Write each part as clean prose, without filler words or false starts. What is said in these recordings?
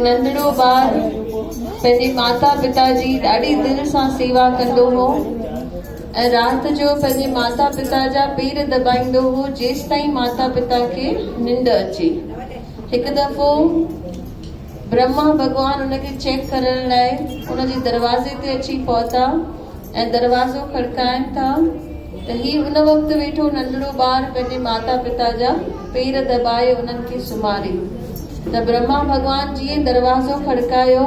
नंढड़ो ॿार पंहिंजे माता पिता जी ॾाढी दिलि सां सेवा कंदो हो ऐं राति जो पंहिंजे माता पिता जा पेर दॿाईंदो हो जेसि ताईं माता पिता खे निंड अचे। हिकु दफ़ो ब्रह्मा भगवान उनखे चेक करण लाइ उनजे दरवाज़े ते अची पहुता ऐं दरवाज़ो खड़काइनि था त ही उन वक़्तु वेठो नंढड़ो ॿारु पंहिंजे माता पिता जा पेर दॿाए उन्हनि खे सुम्हारे। त ब्रह्मा भगवान जीअं दरवाज़ो खड़कायो,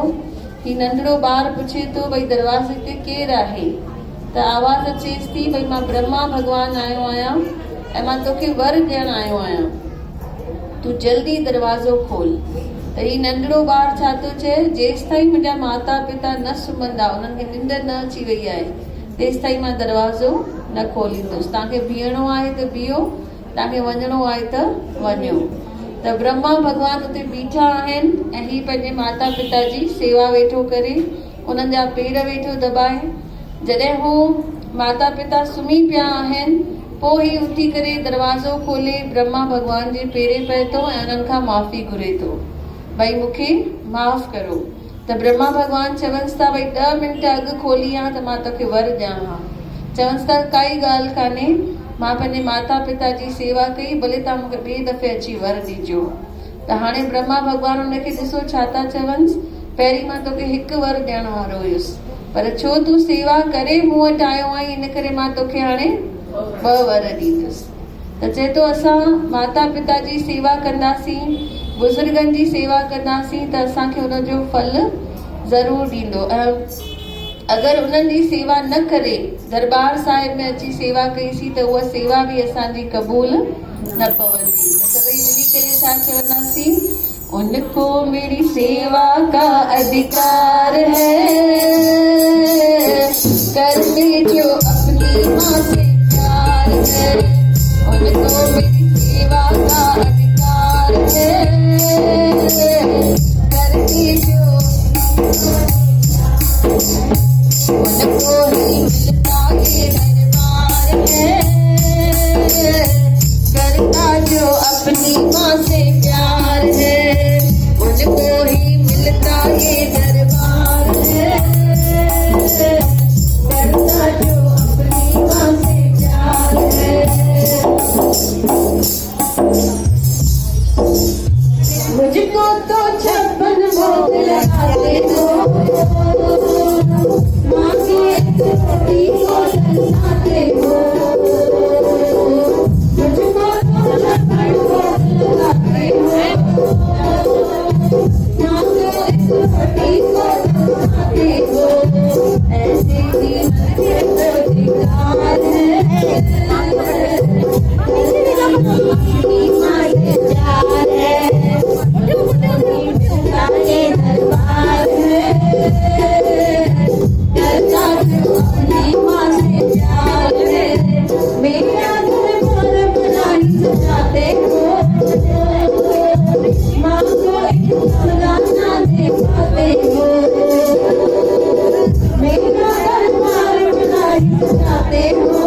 ही नंढड़ो ॿारु पुछे थो भई दरवाज़े ते केरु आहे? त आवाज़ अचेसि थी भई मां ब्रह्मा भगवान आयो आहियां ऐं मां तोखे वर ॾियणु आयो आहियां, तूं जल्दी दरवाज़ो खोल। त ही नंढड़ो ॿारु छा थो चए, जेसि ताईं मुंहिंजा माता पिता न सुम्हंदा, उन्हनि खे निंड न अची वई आहे, तेसि ताईं मां दरवाज़ो न खोलींदुसि। तव्हांखे बीहणो आहे त बीहो, तव्हांखे वञिणो आहे त वञो। त ब्रह्मा भगवान उते बीठा आहिनि ऐं ही पंहिंजे माता पिता जी सेवा वेठो करे, उन्हनि जा पेर वेठो दॿाए। जॾहिं हू माता पिता सुम्ही पिया आहिनि, पोइ ही उथी करे दरवाज़ो खोले ब्रह्मा भगवान जे पेरे पए थो ऐं उन्हनि खां माफ़ी घुरे थो, भई मूंखे माफ़ करो। त ब्रह्मा भगवान चवनिसि था भई 10 मिंट अॻु खोली आहे त मां तोखे वर ॾियां हा। चवनिसि था काई ॻाल्हि कान्हे, मां पंहिंजे माता पिता जी सेवा कई, भले तव्हां मूंखे ॿिए दफ़े अची वर ॾिजो। त हाणे ब्रह्मा भगवान उनखे ॾिसो छा था चवनिसि, पहिरीं मां तोखे हिकु वर ॾियण वारो हुयुसि, पर छो तूं सेवा करे मूं वटि आयो आहीं, इन करे मां तोखे हाणे 2 वर ॾींदुसि। त चए थो असां माता पिता जी सेवा कंदासीं, बुज़ुर्गनि जी सेवा कंदासीं त असांखे उनजो फल ज़रूरु ॾींदो। अगरि उन्हनि जी सेवा न करे दरबार साहिब में अची सेवा कईसीं त उहा सेवा बि असांजी क़बूल न पवंदी। त सभई मिली करे छा चवंदासीं, उनको मेरी सेवा का अधिकार है, करने जो अपनी माँ से प्यार है, उनको मेरी सेवा का अधिकार है, करने जो उनको ही मिलता ये दरबार है, करता जो अपनी माँ से प्यार है, उनको ही मिलता ये दरबार है, करता जो अपनी माँ से प्यार है। मुझको तो 56 भोग लगाते हो, माँ के रोटी को दर्शाते हो, मुझको तो 56 भोग लगाते हो, माँ के रोटी को दर्शाते हो, ऐसे ही मन के अधिकार है, अपनी माँ से प्यार है, ये दरबार है, करता जो अपनी माँ से प्यार है, मेरा दरबार बनाई सजाते हो, माँ को एक गाना दिखाते हो, मेरा दरबार बनाई सजाते हो,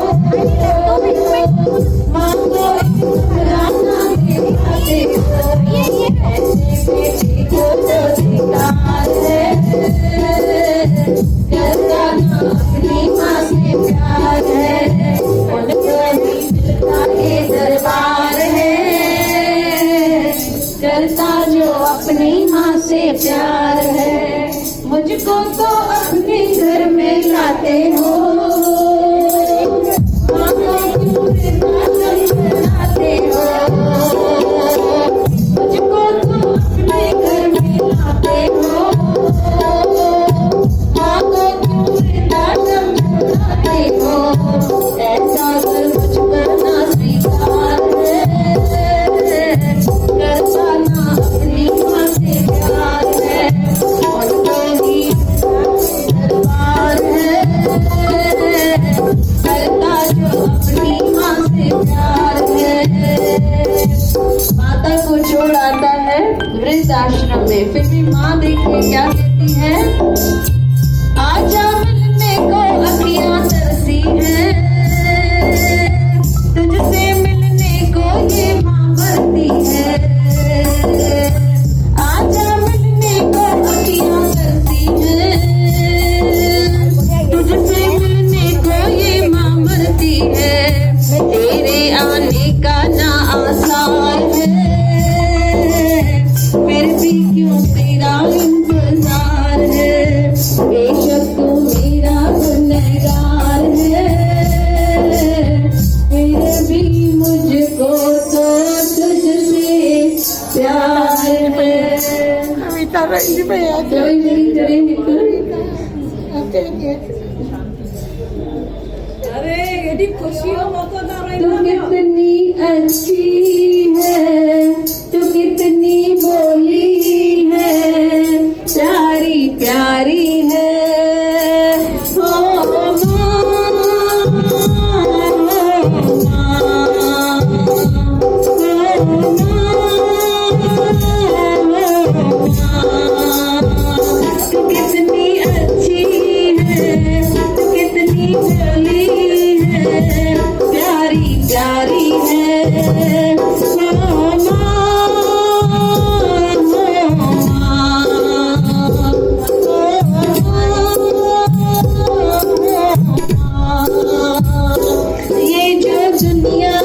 माँ को एक गाना दिखाते हो, ऐसे बेटी को तो अधिकार है, करता जो अपनी माँ से प्यार है, उनको ही मिलता ये दरबार है, करता जो अपनी माँ से प्यार है। मुझको तो अपने घर में लाते हो, माँ को क्यों लाते हो, मुझको तो अपने घर में लाते हो, माँ को क्यों लाते हो, ऐसा कर मुझको ना स्वीकार है, करता ना अपनी माँ से प्यार है, उनको ही दरबार है, करता जो अपनी माँ से प्यार है। माता को छोड़ आता है वृद्ध आश्रम में, फिर भी माँ देखिए क्या कहती है, आजा मिलने को अखियाँ तरसी है, तुझसे मिलने को ये माँ मरती है, आजा मिलने को अखियाँ तरसी है, तुझसे मिलने को ये माँ मरती है, तेरे आने का ना आसार है, फिर भी क्यों तेरा कर रही मैं कोई मेरी करे हिक अरे एडी खुशी हो मौका ना रही तू कितनी अच्छी है, तू कितनी बोली है, प्यारी प्यारी है हो तू कितनी अच्छी है, तू कितनी बोली है, प्यारी प्यारी है ये जो दुनिया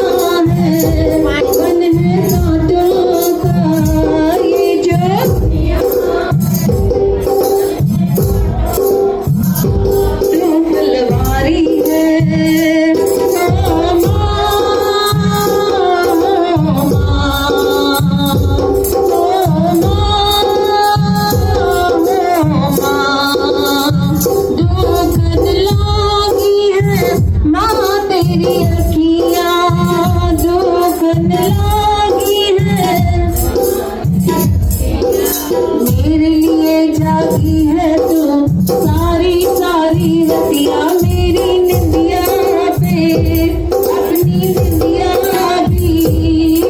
है मन है कांटों का, ये जो तू फुलवारी है तेरी अखियाँ दुखन लागी है, मेरे लिए जागी है तू सारी सारी रतिया, मेरी निंदिया पे अपनी निंदिया भी,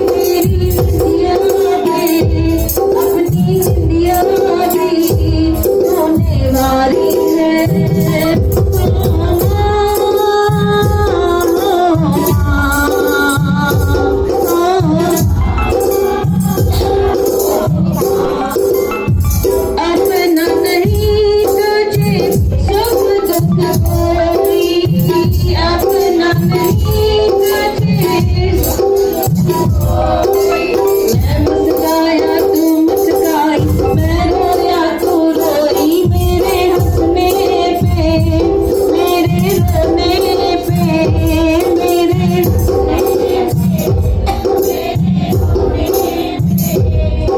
मेरी निंदिया पे अपनी निंदिया भी होने वाली है अपना नहीं तुझे सुख दुख कोई, अपना नहीं तुझे मैं मुस्काया तू मुस्काई, मैं रोया तू रोई, मेरे हंसने पे मेरे रोने पे, मेरे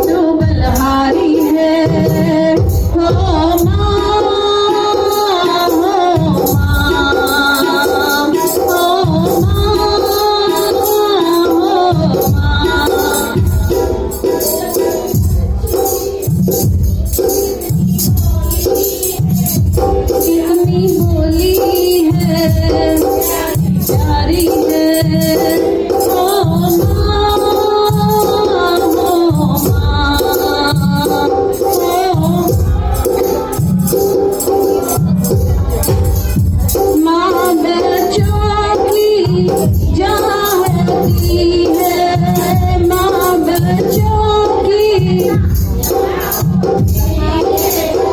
तू बलहारी है हो माँ, हो माँ कितनी बोली है, प्यारी है हो माँ, हो माँ बच्चों की जहाँ होती है, माँ बच्चों की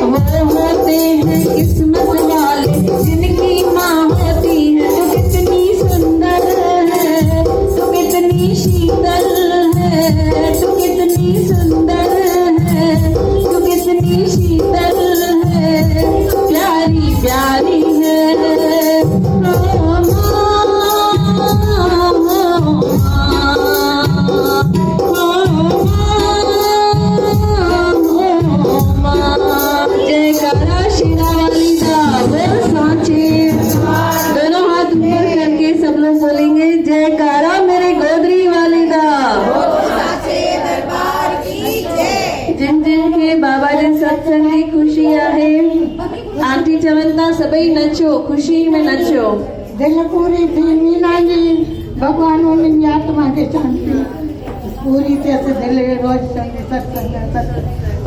वो होते हैं किस्मत वाले जिनकी माँ होती है, तो कितनी सुंदर है, तो कितनी शीतल है, तो कितनी सुंदर है, तो कितनी शीतल है, प्यारी प्यारी है हो जयकारा शिरावाली दा बोल सांचे, दोनों हाथ ऊपर करके सब लोग बोलेंगे जयकारा मेरे गोदरी वाली दा, जिन जिन के बाबा जे सत्संग की खुशियां है, आंटी चवंता सभई नचो, खुशी में नचो। दिल पूरी थी मीना जी, भगवान उनकी आत्मा के शांति पूरी तरह दिल रोज संग सत्संग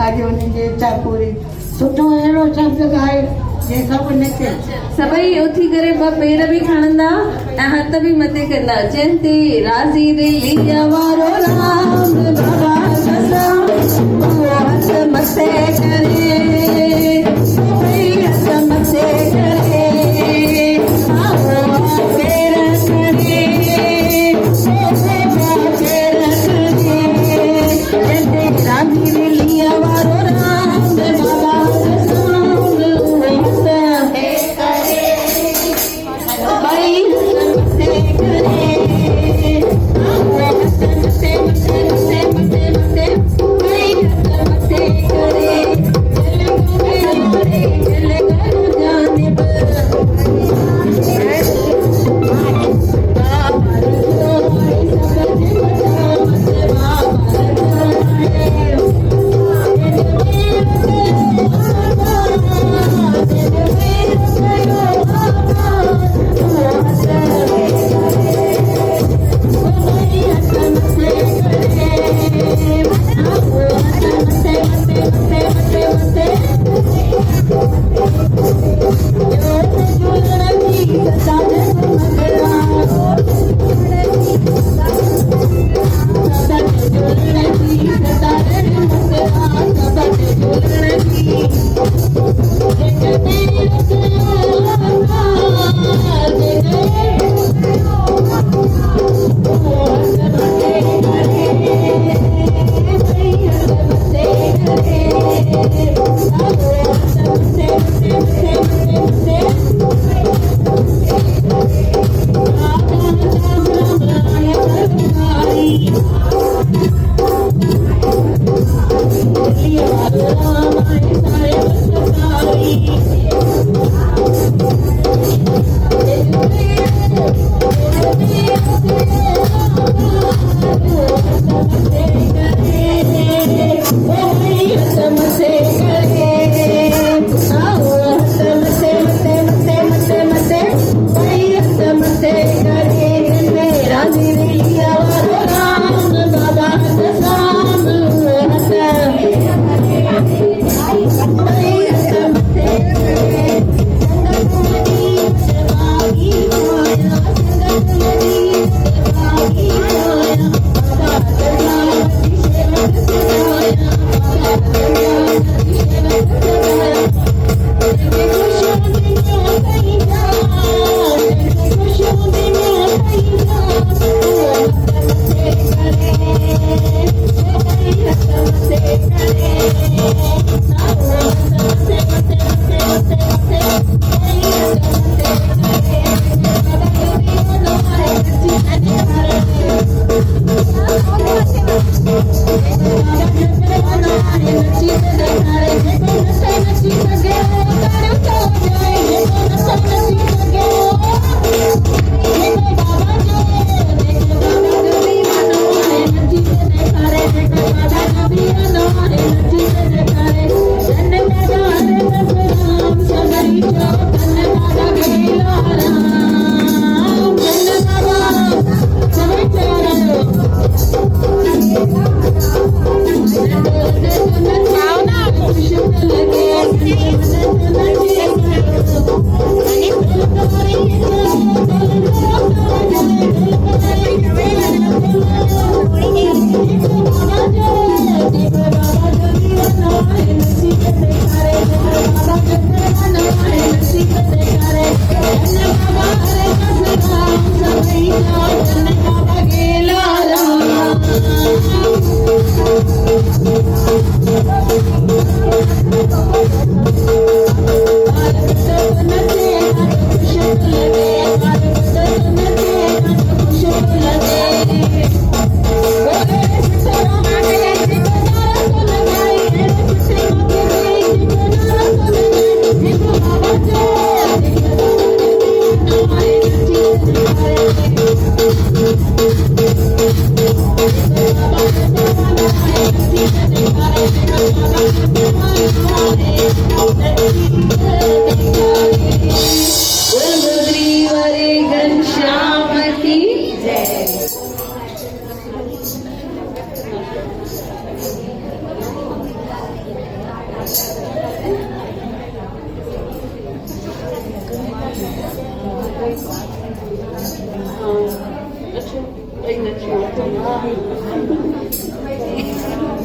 आज उनकी इच्छा पूरी सुठो अहिड़ो शब्द ॻाए जे सभु नचे सभई उथी करे ॿ पेर बि खणंदा ऐं हथ बि मथे कंदा, जंते राज़ी दिलिया वारो राम बाबा कसम, वो हथ मथे करे, हथ मथे करे, पेर करे, पेर करे, जंते राज़ी दिलिया वारो राम बाबा कसम, वो हथ भाई मथे करे, मथे मथे मथे मथे मथे भाई मथे करे।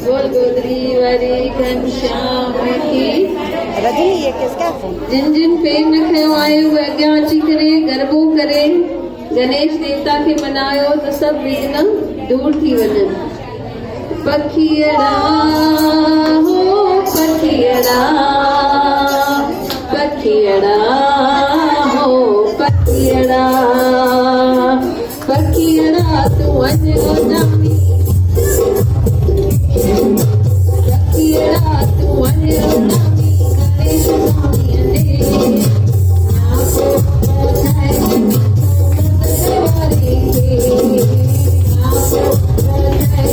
गोल गोदरी वारी घनश्याम की रजनी ये किसका फोन? जिन जिन पेर न खयो आयो उहे अॻियां अची करे गरबो करे गणेश देवता खे मनायो त सभु विघ्न दूर थी वञनि। पखियड़ा हो पखियड़ा पखियड़ा हो पखियड़ा पखियड़ा तू वञो नामी पखियड़ा तू वञो नामी गणेश स्वामीअ ॾे आपो ॿुधाए वारी खे आपो ॿुधाए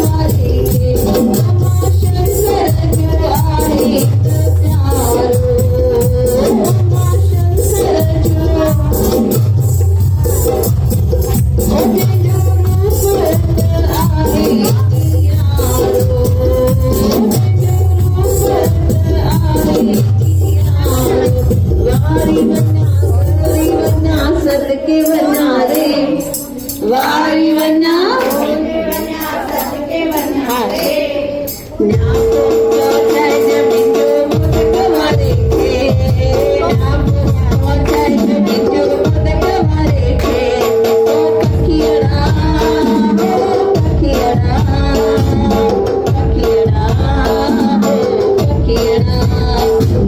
वारी खे शंकर जो आहे प्यारो शंकर जो सदके वञा रे वारी वञा सदके वञा रे नापो पहुचाए जमिंदो मोदक वारे खे नापो पहुचाए जमिंदो मोदक वारे खे ओ पखियड़ा पखियड़ा पखियड़ा पखियड़ा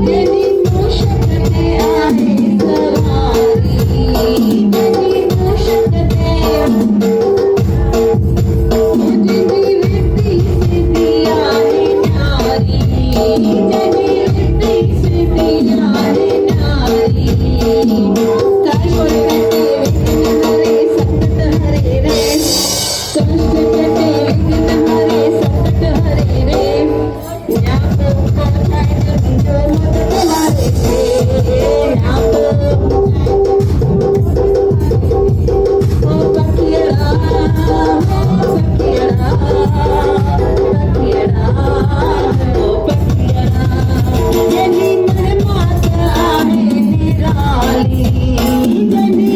तेरी मूषक ते आहे सवारी तेरी मूषक ते मुझी विरती सिद्धि आहे न्यारी तेरी विरती सिद्धि आहे न्यारी काई कटे विघ्न हरे संकट हरे रे कष्ट कटे विघ्न हरे संकट हरे रे न्यापो पहुचाए जमिंदो मोदक वारे खे न्यापो ओ पखियड़ा पखियड़ा पखियड़ा ओ पखियड़ा जनी महिमात आहे निराली जनी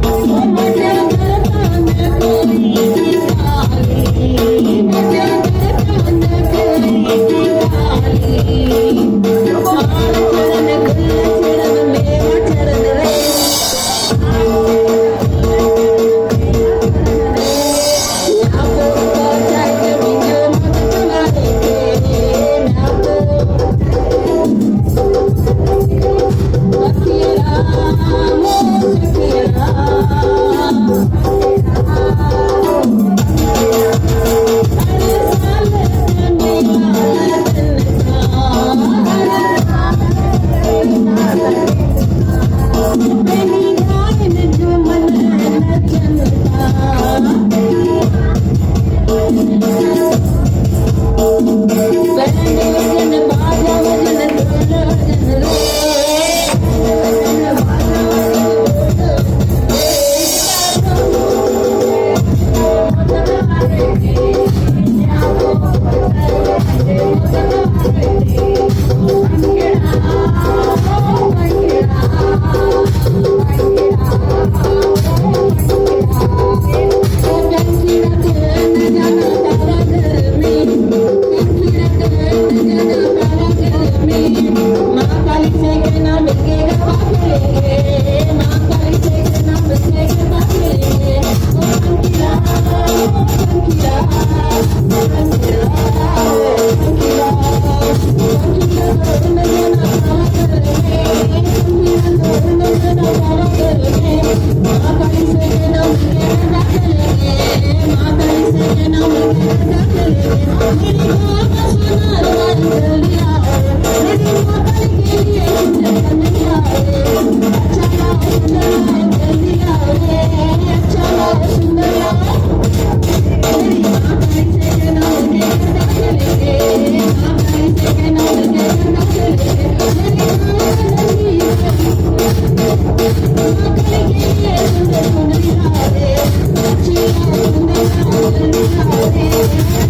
ओ मजा करता न कोई निराली मजा करता न कोई निराली मार चरण गुल चरण मेवा चरण रे नापो पहुचाए जमिंदो मोदक वारे खे नापो पखियड़ा हो पखियड़ा हर साल मेला बेनी गायन जो मन नचनता बैंड वजन बाजा वजन ढोल वजन रे वजन बाजा वजन मोदक वारे खे न्यापो पहुचाए मोदक वारे खे पखियड़ा पखियड़ा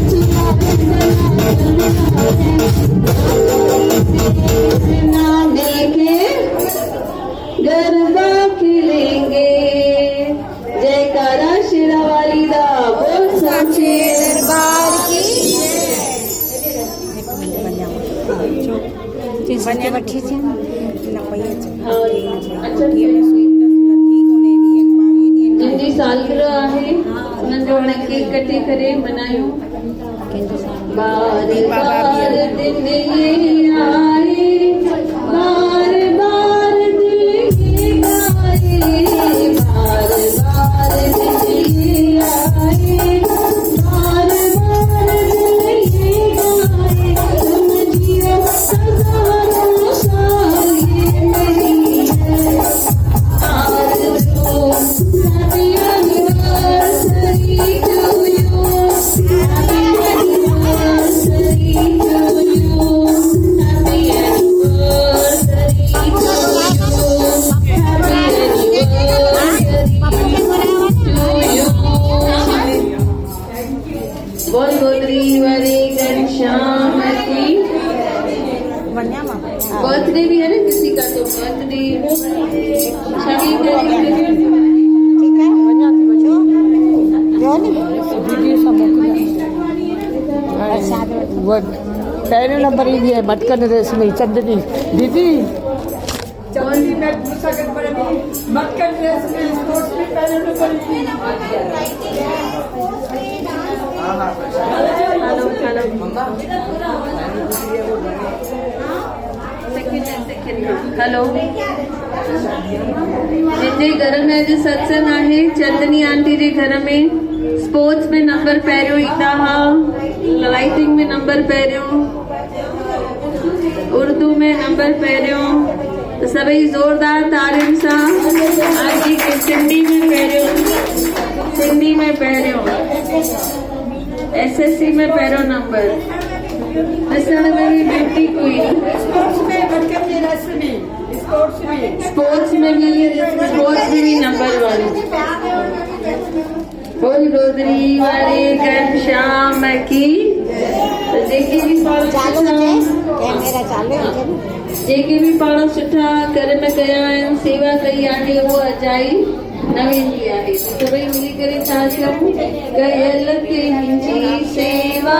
Thank you. Banyak wajib sih. Nak bayar je. अच्छा जिनजी सालगिरह आहे उन्हनि जो हाणे केक कटे करे मनायूं बार बार दिन ये आए बार बार दिल ये आए बार बार दिन ये आए बार बार दिल ये आए तुम जियो हजारों साल ये मेरी है आरज़ू happy anniversary to you happy anniversary to you happy anniversary to you happy anniversary to you बोल गोत्री वाले घनश्याम की Banyak mah. बर्थडे भी है ना किसी का तो बर्थडे सभी करेंगे ठीक है banyak baca. Dia ni. दीदी अच्छा वो पहले नंबर ही है मटकन रेस में चंदनी दीदी चंदनी में दूसरा नंबर में मटकन रेस में स्पोर्ट्स में पहले नंबर हेलो जिनजे घर में अॼु सत्संग आहे चंदनी आंटी जे घर में स्पोर्ट्स में नंबर पहिरियों ईंदा हुआ राइटिंग में नंबर पहिरियों उर्दू में नंबर पहिरियों तो सभई ज़ोरदार तारीफ़ सां आंटी खे सिंधी में पहिरियों SSC में पहिरियों नंबर ॾिसण में बि ब्यूटी क्वीन स्पोर्ट्स में मटकन की रेस में स्पोर्ट्स में भी नंबर 1 बोल गोदरी वाले घनश्याम की तो जेके भी चालू है कैमरा चालू है जेके भी पाण सुठा कर्म कया आहिनि सेवा कई आहे उहा अजाई न वेंदी आहे सभई मिली करे छा कयूं कयल कंहिंजी सेवा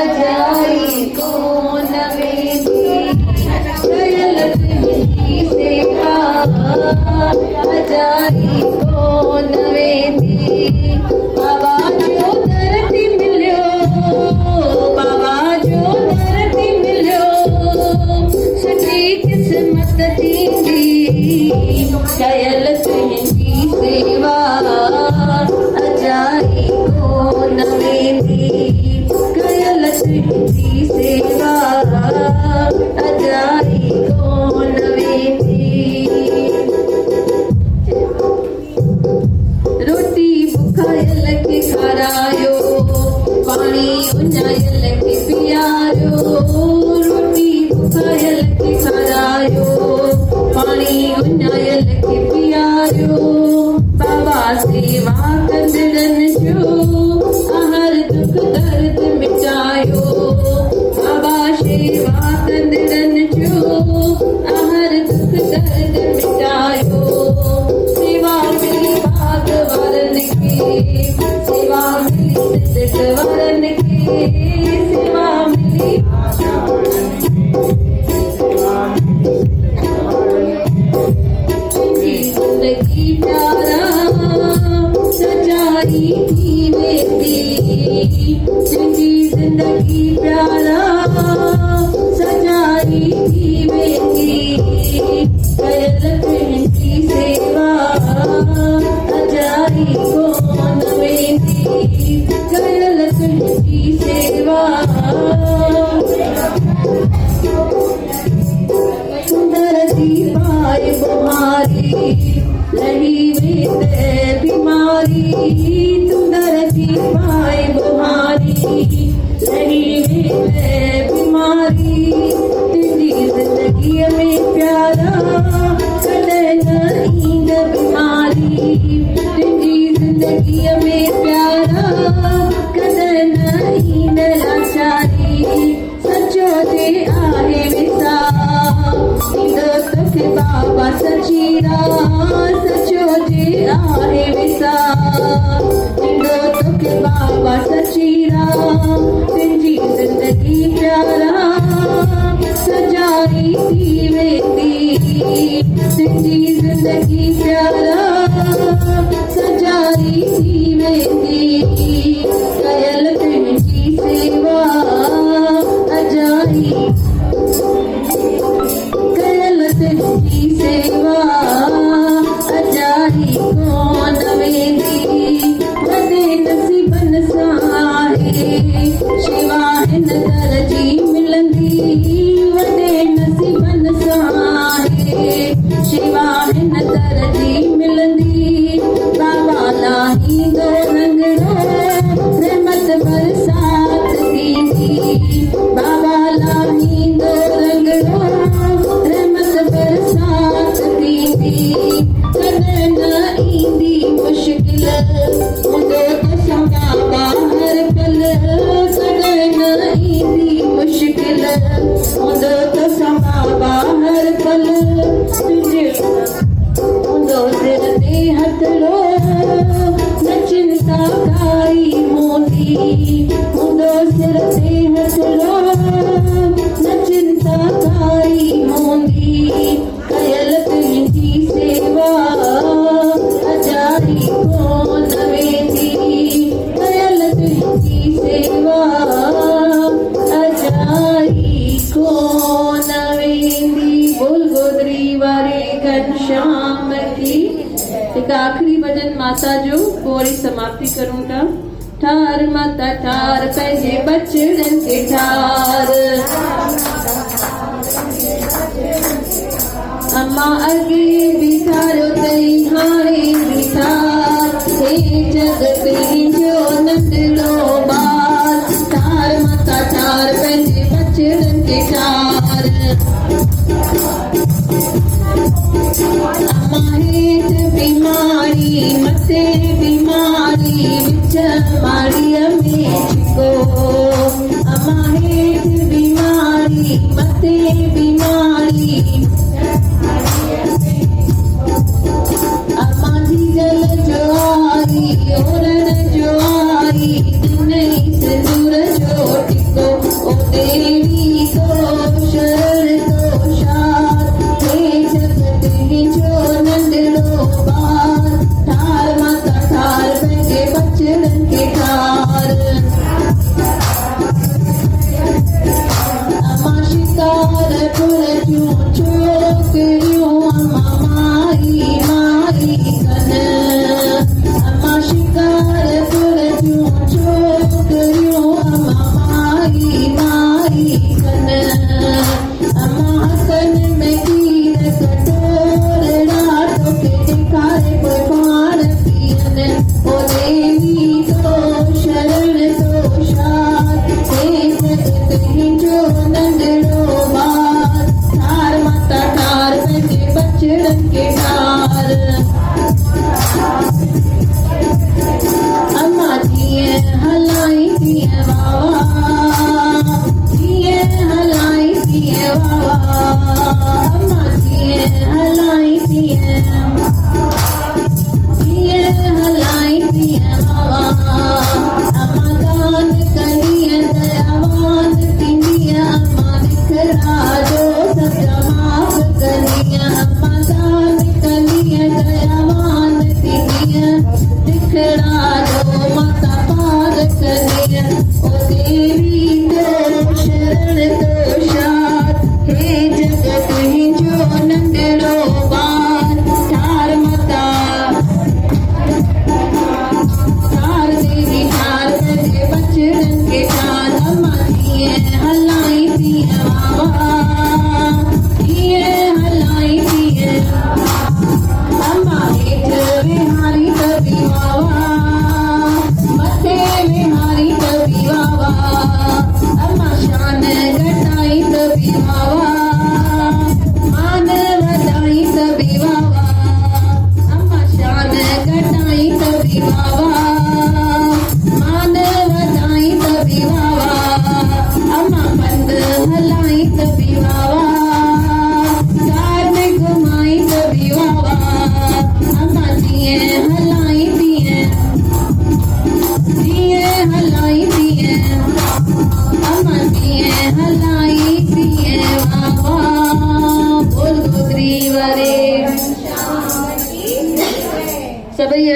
अजाई कोन वेंदी कयल कंहिंजी सेवा अजाई कोन वेंदी बाबा जो धरती मिलियो बाबा जो धरती मिलियो सुठी किस्मत थींदी कयल कंहिंजी सेवा अजाई कोन वेंदी कयल कंहिंजी सेवा अजाई कोन वेंदी रोटी बुखायल खे खारायो पाणी उञायल खे पीआरियो रोटी बुखायल खे खारायो पाणी उञायल खे पीआरियो बाबा सेवा कंदड़नि जो हर दुख दर्द मिटायो बाबा सेवा कंदड़नि जो हर दुख दर्द मिटायो सेवा मिली भाग वारनि खे सेवा मिली सिद्ध वारनि खे सेवा मिली जिंदगी प्यारा सच्चाई थी वेंदी जिंदगी जिंदगी प्यारा सच्चाई थी वेंदी कयल कंहिंजी सेवा अजाई कोन वेंदी कयल कंहिंजी सेवा दर्दी पाए बुहारी लही वेंदे बीमारी तुम दर्दी पाए बुहारी लही वेंदे बीमारी तुंहिंजी ज़िंदगीअ में प्यारा कॾहिं न ईंद बीमारी तुंहिंजी ज़िंदगीअ में प्यारा कॾहिं न ईंद लाचारी सचो ते आहे विसार ईंदो तोखे बाबा सचीरा सचो जे आहे विसार ईंदो तोखे बाबा सचीरा तुंहिंजी ज़िंदगी प्यारा सजाई थी वेंदी तुंहिंजी ज़िंदगी प्यारा सजाई थी वेंदी कयल तुंहिंजी सेवा अजाई कयल तुंहिंजी सेवा अजाई कोन वेंदी वॾे नसीबनि सां आहे शेवा हिन दर जी मिलंदी वॾे नसीबनि सां आहे शेवा हिन दर जी मिलंदी बाबा लाहींदो रंगड़ो रहमत बरसात थींदी बाबा लाहींदो रंगड़ो रहमत बरसात थींदी कॾहिं न ईंदी मुश्किल हूंदो त समा ॿाहिर पल कॾहिं न ईंदी मुश्किल हूंदो त समा ॿाहिर पल तुंहिंजे हूंदो सिर ते हथड़ो न चिंता काई हूंदी हूंदो सिर ते हथड़ो न चिंता काई हूंदी कयल तुंहिंजी सेवा अजाई कोन वेंदी कयल तुंहिंजी सेवा अजाई कोन वेंदी बोल गोदरी वारे घनश्याम की एक आखिरी भजन माता जो पोइ वरी समाप्ति करूं था ठार माता ठार पंहिंजे बचड़नि खे ठार अम्मा अॻे बि ठारियो अथई हाणे बि ठार हे जग पंहिंजो नंढड़ो ॿार ठार माता ठार पंहिंजे बचड़नि खे ठार अम्मा हेठि बीमारी मथे बीमारी विच माड़ीअ में छिको अम्मा हेठि बीमारी मथे बीमारी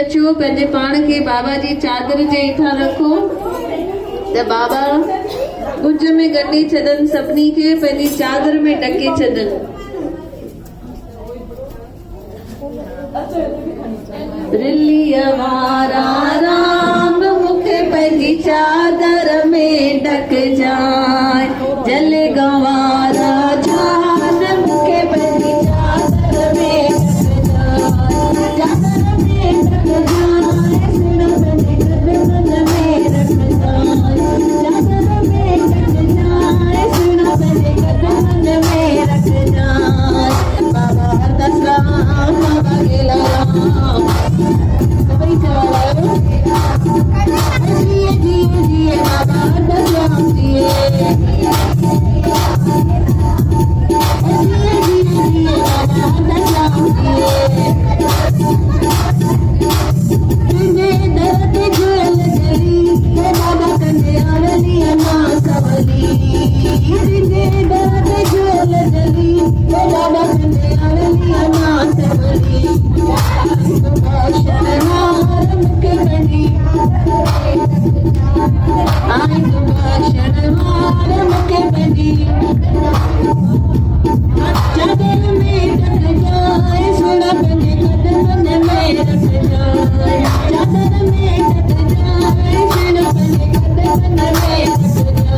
अचो पंहिंजे पाण खे बाबा जी चादर जे हेठां रखो त बाबा कुझ में गॾे छॾनि सभिनी खे पंहिंजी चादर में ढके छॾनि रिलीअ वारा राम मूंखे पंहिंजी चादर में ढकजाए जल गवारा जान मूंखे पंहिंजी चादर में ढकजाए चादर में ढकजाए सिर पंहिंजे कदमनि में रखजाए चादर में ढकजाए सिर पंहिंजे कदमनि में रखजाए बाबा दसराम बाबा गेलाराम सभई चवायो जिए जिए जिए बाबा दसराम जिए जिए जिए जिए बाबा दसराम जिए तुझे दर्द झोल जली हे बाबा कंदे आड़ली अना सवली तुझे दर्द झोल जली हे बाबा कंदे आड़ली अना सवली शरणार मुखे बनी आई तुम्हारा शरणार मुखे बनी चादर में ढक जाए सोना बने कदमन में रख जाए चादर में ढक जाए सोना बने कदमन में रख